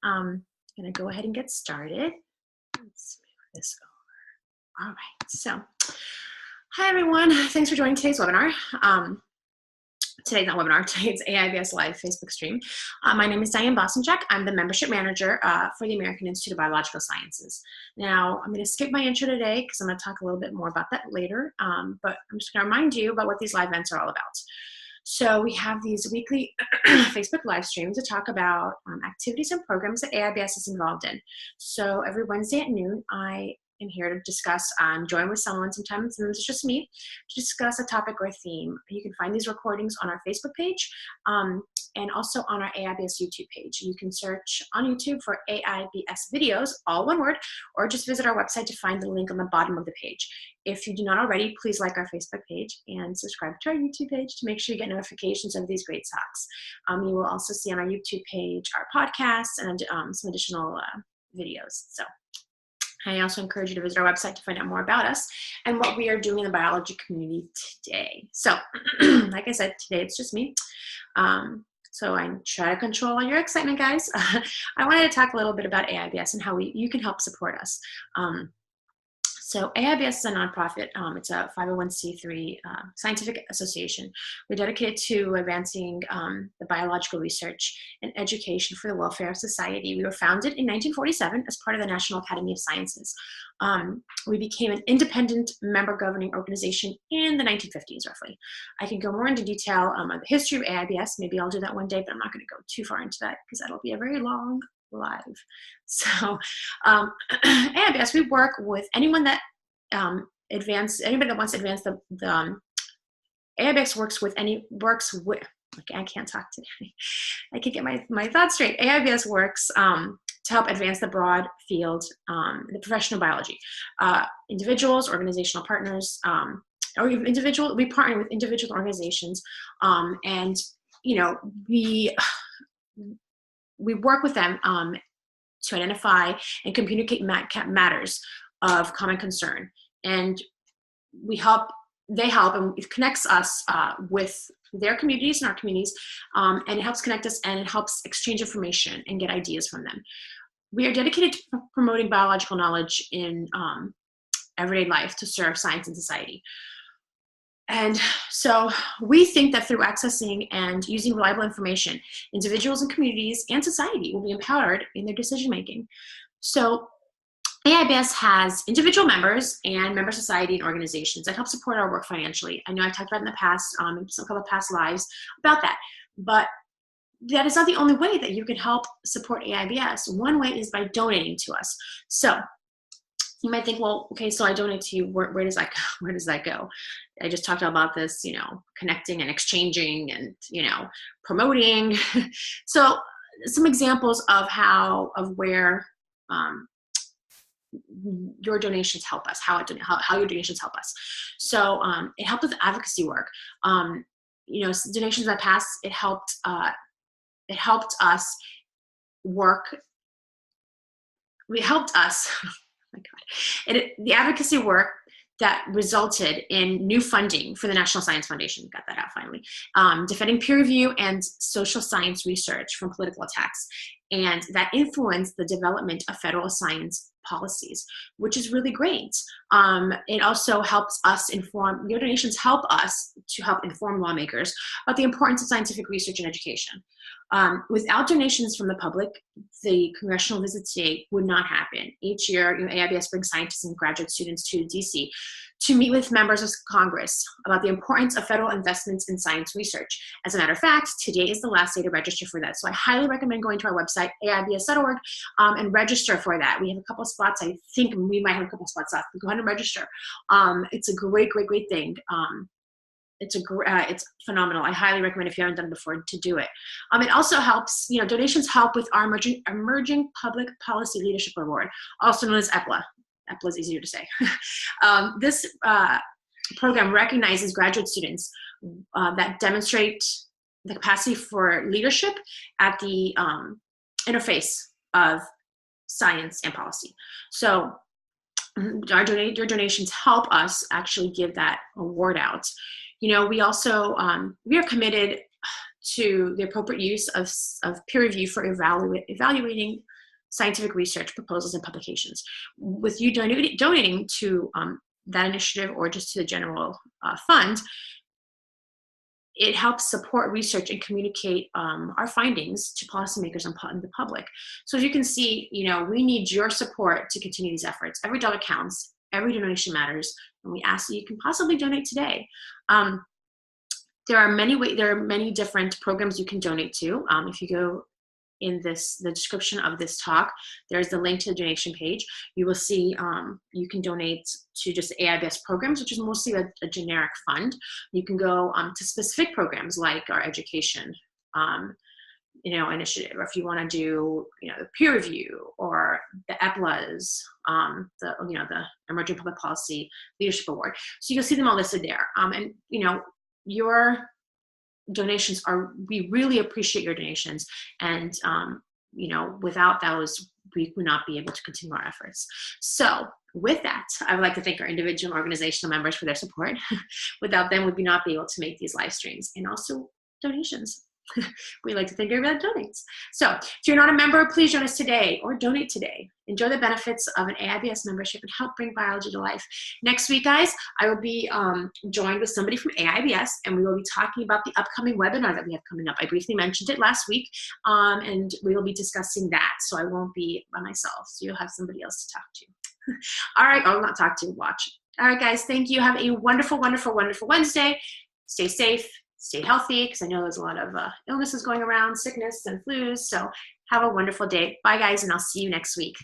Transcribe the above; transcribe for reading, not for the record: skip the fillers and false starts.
I'm going to go ahead and get started. Let's move this over. All right. So, hi everyone. Thanks for joining today's webinar. Today's not webinar. Today's AIBS Live Facebook stream. My name is Diane Bosanchuk. I'm the membership manager for the American Institute of Biological Sciences. Now, I'm going to skip my intro today because I'm going to talk a little bit more about that later. But I'm just going to remind you about what these live events are all about. So we have these weekly Facebook live streams to talk about activities and programs that AIBS is involved in. So every Wednesday at noon, I am here to discuss, join with someone sometimes, and it's just me, to discuss a topic or a theme. You can find these recordings on our Facebook page and also on our AIBS YouTube page. You can search on YouTube for AIBS videos, all one word, or just visit our website to find the link on the bottom of the page. If you do not already, please like our Facebook page and subscribe to our YouTube page to make sure you get notifications of these great talks. You will also see on our YouTube page our podcasts and some additional videos. So I also encourage you to visit our website to find out more about us and what we are doing in the biology community today. So like I said, today it's just me. So I try to control all your excitement, guys. I wanted to talk a little bit about AIBS and how you can help support us. So AIBS is a nonprofit. It's a 501c3 scientific association. We're dedicated to advancing the biological research and education for the welfare of society. We were founded in 1947 as part of the National Academy of Sciences. We became an independent member governing organization in the 1950s, roughly. I can go more into detail on the history of AIBS. Maybe I'll do that one day, but I'm not going to go too far into that because that'll be a very long live. So AIBS, we work with anyone that anybody that wants to advance the AIBS I can't talk today. I can't get my thoughts straight. AIBS works to help advance the broad field, the professional biology. Individuals, organizational partners, or even we partner with individual organizations, and we work with them to identify and communicate matters of common concern. And they help, and it connects us with their communities and our communities, and it helps connect us, and it helps exchange information and get ideas from them. We are dedicated to promoting biological knowledge in everyday life to serve science and society. And so we think that through accessing and using reliable information, individuals and communities and society will be empowered in their decision-making. So AIBS has individual members and member society and organizations that help support our work financially. I know I've talked about in the past, in some couple of past lives about that, but that is not the only way that you can help support AIBS. One way is by donating to us. So you might think, well, okay, so I donate to you. Where does that go? Where does that go? I just talked about this, connecting and exchanging and, promoting. So some examples of where your donations help us, how your donations help us. So it helped with advocacy work. Donations that passed, it helped us work. It helped us. Oh my God. The advocacy work that resulted in new funding for the National Science Foundation, got that out finally, defending peer review and social science research from political attacks. And that influenced the development of federal science policies, which is really great. It also helps us your donations help us to help inform lawmakers about the importance of scientific research and education. Without donations from the public, the congressional visit today would not happen. Each year, AIBS brings scientists and graduate students to DC to meet with members of Congress about the importance of federal investments in science research. As a matter of fact, today is the last day to register for that. So I highly recommend going to our website, aibs.org, and register for that. We have a couple of spots. I think we might have a couple of spots left. Go ahead and register. It's a great thing. It's phenomenal. I highly recommend, if you haven't done it before, to do it. It also helps, donations help with our Emerging Public Policy Leadership Award, also known as EPLA. EPLA is easier to say. This program recognizes graduate students that demonstrate the capacity for leadership at the interface of science and policy. So your donations help us actually give that award out. We also, we are committed to the appropriate use of peer review for evaluating scientific research proposals and publications. With you donating to that initiative or just to the general fund, it helps support research and communicate our findings to policymakers and the public. So as you can see, we need your support to continue these efforts. Every dollar counts, every donation matters, and we ask that you can possibly donate today. There are many different programs you can donate to. If you go in the description of this talk, there's the link to the donation page. You will see you can donate to just AIBS programs, which is mostly a generic fund. You can go to specific programs like our education initiative, or if you want to do the peer review or the EPLAs, the Emerging Public Policy Leadership Award. So you'll see them all listed there. And your donations we really appreciate your donations, and without those we would not be able to continue our efforts. So with that, I would like to thank our individual and organizational members for their support. Without them, we would not be able to make these live streams, and also donations. We like to thank everybody that donates. So if you're not a member, please join us today or donate today. Enjoy the benefits of an AIBS membership and help bring biology to life. Next week, guys, I will be joined with somebody from AIBS, and we will be talking about the upcoming webinar that we have coming up. I briefly mentioned it last week, and we will be discussing that, so I won't be by myself, so you'll have somebody else to talk to. All right, I'll not talk to, watch. All right, guys, thank you. Have a wonderful, wonderful, wonderful Wednesday. Stay safe. Stay healthy, because I know there's a lot of illnesses going around, sickness and flus. So have a wonderful day. Bye, guys, and I'll see you next week.